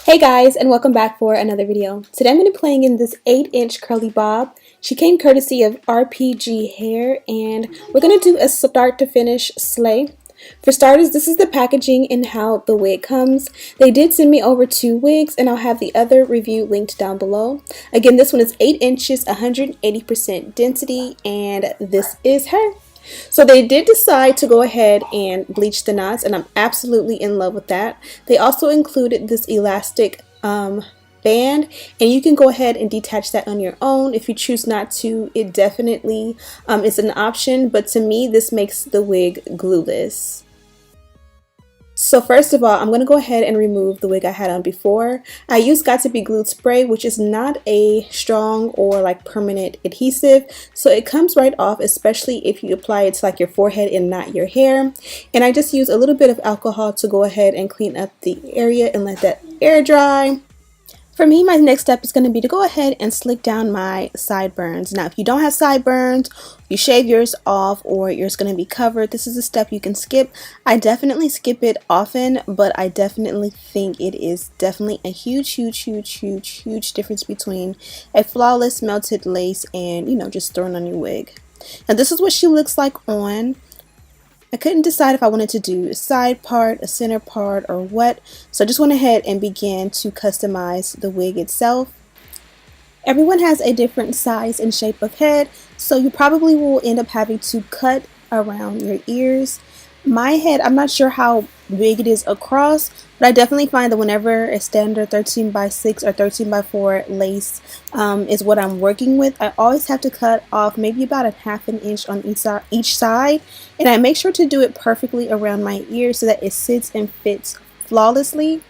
Hey guys, and welcome back for another video. Today I'm going to be playing in this 8-inch curly bob. She came courtesy of RPGHair, and we're going to do a start to finish slay. For starters, this is the packaging and how the wig comes. They did send me over 2 wigs, and I'll have the other review linked down below. Again, this one is 8 inches, 180% density, and this is her. So they did decide to go ahead and bleach the knots, and I'm absolutely in love with that. They also included this elastic band, and you can go ahead and detach that on your own. If you choose not to, it definitely is an option, but to me this makes the wig glueless. So first of all, I'm going to go ahead and remove the wig I had on before. I used Got to Be Glued spray, which is not a strong or like permanent adhesive, so it comes right off, especially if you apply it to like your forehead and not your hair. And I just use a little bit of alcohol to go ahead and clean up the area and let that air dry. For me, my next step is going to be to go ahead and slick down my sideburns. Now, if you don't have sideburns, you shave yours off or yours going to be covered, this is a step you can skip. I definitely skip it often, but I definitely think it is definitely a huge difference between a flawless melted lace and, just throwing on your wig. Now, this is what she looks like on. I couldn't decide if I wanted to do a side part, a center part, or what, so I just went ahead and began to customize the wig itself. Everyone has a different size and shape of head, so you probably will end up having to cut around your ears. My head, I'm not sure how big it is across, but I definitely find that whenever a standard 13x6 or 13x4 lace is what I'm working with, I always have to cut off maybe about a ½ inch on each side, and I make sure to do it perfectly around my ear so that it sits and fits flawlessly,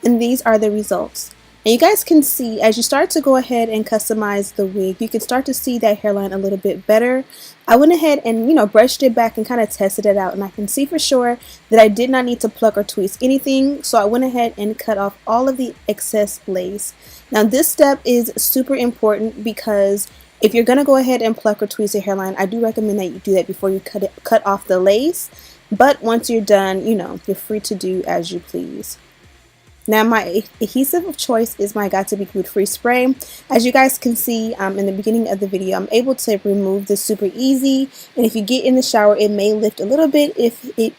and these are the results. And you guys can see as you start to go ahead and customize the wig, you can start to see that hairline a little bit better. I went ahead and brushed it back and kind of tested it out, and I can see for sure that I did not need to pluck or twist anything, so I went ahead and cut off all of the excess lace. Now this step is super important because if you're going to go ahead and pluck or twist your hairline, I do recommend that you do that before you cut off the lace, but once you're done, you're free to do as you please. Now my adhesive of choice is my Got to Be Glued free spray. As you guys can see in the beginning of the video, I'm able to remove this super easy, and if you get in the shower it may lift a little bit if it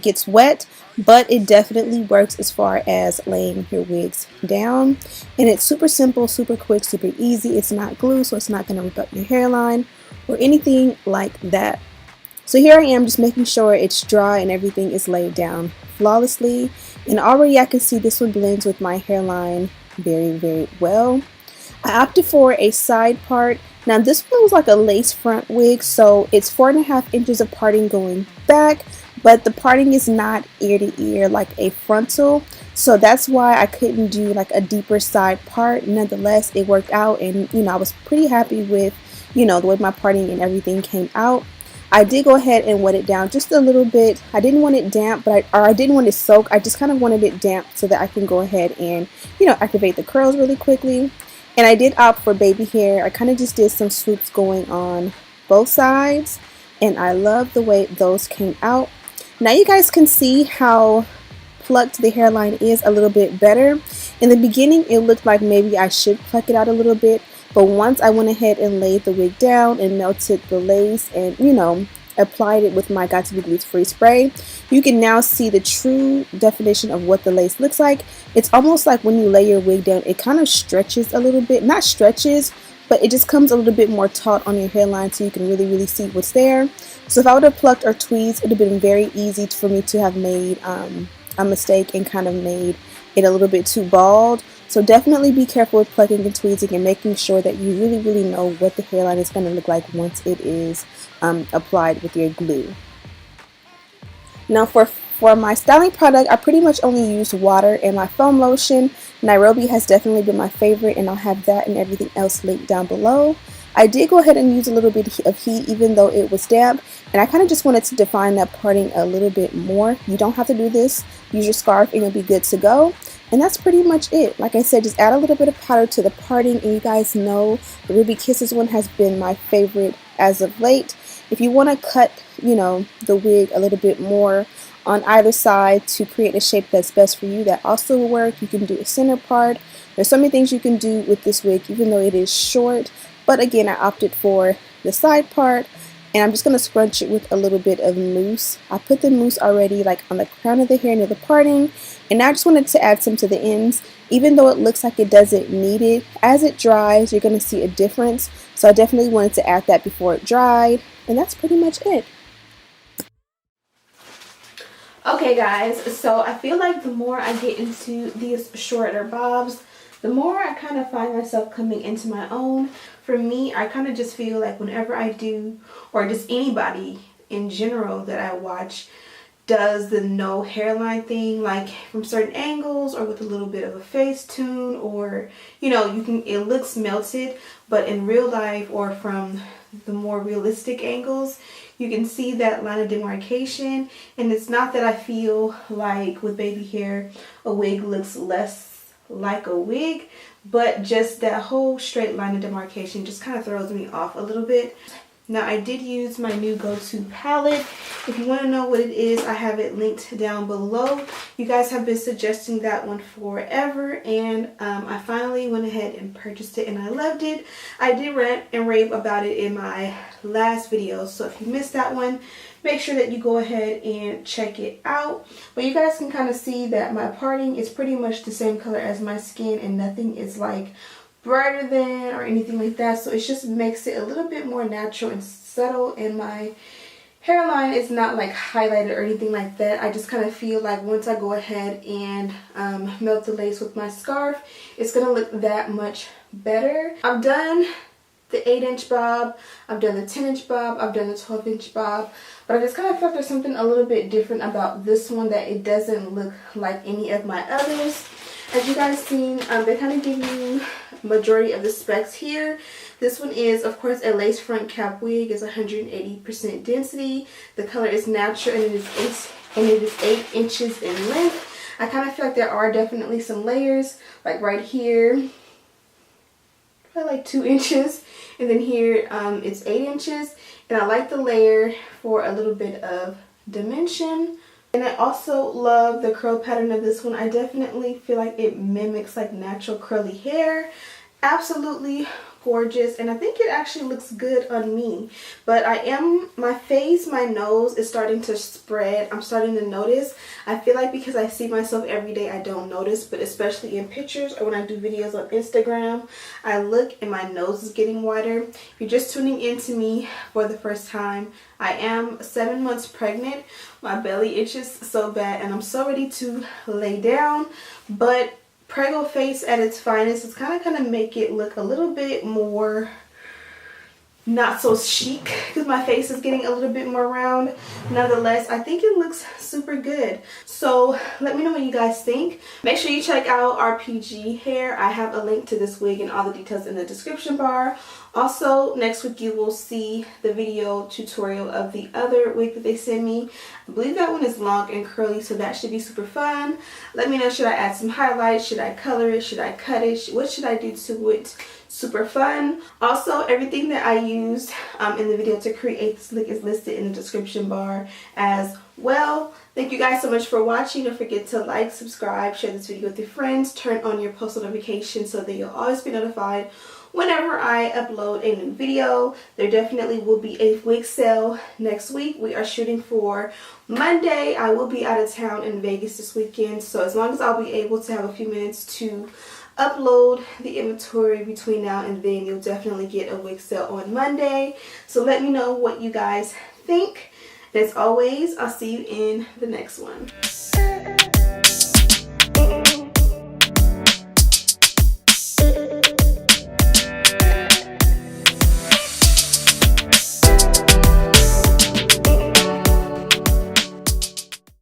gets wet, but it definitely works as far as laying your wigs down, and it's super simple, super quick, super easy. It's not glue, so it's not going to rip up your hairline or anything like that. So here I am just making sure it's dry and everything is laid down flawlessly, and already I can see this one blends with my hairline very well. I opted for a side part. Now this one was like a lace front wig, so it's 4.5 inches of parting going back, but the parting is not ear to ear like a frontal, so that's why I couldn't do like a deeper side part. Nonetheless, it worked out, and I was pretty happy with the way my parting and everything came out. I did go ahead and wet it down just a little bit. I didn't want it damp, but I didn't want it soaked. I just kind of wanted it damp so that I can go ahead and activate the curls really quickly. And I did opt for baby hair. I kind of just did some swoops going on both sides, and I love the way those came out. Now you guys can see how plucked the hairline is a little bit better. In the beginning it looked like maybe I should pluck it out a little bit, but once I went ahead and laid the wig down and melted the lace and applied it with my Got to Be Glued free spray, you can now see the true definition of what the lace looks like. It's almost like when you lay your wig down, it kind of stretches a little bit, not stretches, but it just comes a little bit more taut on your hairline, so you can really see what's there. So if I would have plucked or tweezed, it would have been very easy for me to have made a mistake and kind of made it a little bit too bald. So definitely be careful with plucking and tweezing and making sure that you really know what the hairline is going to look like once it is applied with your glue. Now for my styling product, I pretty much only use water and my foam lotion. Nairobi has definitely been my favorite, and I'll have that and everything else linked down below. I did go ahead and use a little bit of heat even though it was damp, and I kind of just wanted to define that parting a little bit more. You don't have to do this. Use your scarf and you'll be good to go. And that's pretty much it. Like I said, just add a little bit of powder to the parting, and you guys know the Ruby Kisses one has been my favorite as of late. If you want to cut, the wig a little bit more on either side to create a shape that's best for you. That also will work. You can do a center part. There's so many things you can do with this wig, even though it is short. But again, I opted for the side part, and I'm just going to scrunch it with a little bit of mousse. I put the mousse already like on the crown of the hair near the parting, and now I just wanted to add some to the ends. Even though it looks like it doesn't need it, as it dries, you're going to see a difference. So I definitely wanted to add that before it dried, and that's pretty much it. Okay guys, so I feel like the more I get into these shorter bobs, the more I kind of find myself coming into my own. For me, I kind of just feel like whenever I do, or just anybody in general that I watch does the no hairline thing, like from certain angles or with a little bit of a face tune, or you know, it looks melted, but in real life or from the more realistic angles, you can see that line of demarcation. And it's not that I feel like with baby hair a wig looks less like a wig, but just that whole straight line of demarcation just kind of throws me off a little bit. Now I did use my new go-to palette. If you want to know what it is, I have it linked down below. You guys have been suggesting that one forever, and I finally went ahead and purchased it, and I loved it. I did rant and rave about it in my last video, so if you missed that one, make sure that you go ahead and check it out. But you guys can kind of see that my parting is pretty much the same color as my skin, and nothing is like brighter than or anything like that, so it just makes it a little bit more natural and subtle, and my hairline is not like highlighted or anything like that. I just kind of feel like once I go ahead and melt the lace with my scarf, it's gonna look that much better. I've done the 8-inch bob, I've done the 10-inch bob, I've done the 12-inch bob, but I just kind of felt there's something a little bit different about this one, that it doesn't look like any of my others. As you guys seen, they kind of give you majority of the specs here. This one is, of course, a lace front cap wig. It's 180% density. The color is natural, and it is 8 inches in length. I kind of feel like there are definitely some layers, like right here, probably like 2 inches, and then here it's 8 inches. And I like the layer for a little bit of dimension. And I also love the curl pattern of this one. I definitely feel like it mimics like natural curly hair. Absolutely gorgeous, and I think it actually looks good on me. But my face, my nose is starting to spread. I'm starting to notice. I feel like because I see myself every day, I don't notice, but especially in pictures or when I do videos on Instagram, I look and my nose is getting wider. If you're just tuning in to me for the first time, I am 7 months pregnant. My belly itches so bad, and I'm so ready to lay down, but Prego face at its finest is kind of make it look a little bit more not so chic, because my face is getting a little bit more round. Nonetheless, I think it looks super good. So let me know what you guys think. Make sure you check out RPGHair. I have a link to this wig and all the details in the description bar. Also, next week you will see the video tutorial of the other wig that they sent me. I believe that one is long and curly, so that should be super fun. Let me know, should I add some highlights? Should I color it? Should I cut it? What should I do to it? Super fun. Also, everything that I used in the video to create this look is listed in the description bar as well. Thank you guys so much for watching. Don't forget to like, subscribe, share this video with your friends, turn on your post notifications so that you'll always be notified whenever I upload a new video. There definitely will be a wig sale next week. We are shooting for Monday. I will be out of town in Vegas this weekend, so as long as I'll be able to have a few minutes to upload the inventory between now and then, you'll definitely get a wig sale on Monday. So let me know what you guys think. And as always, I'll see you in the next one.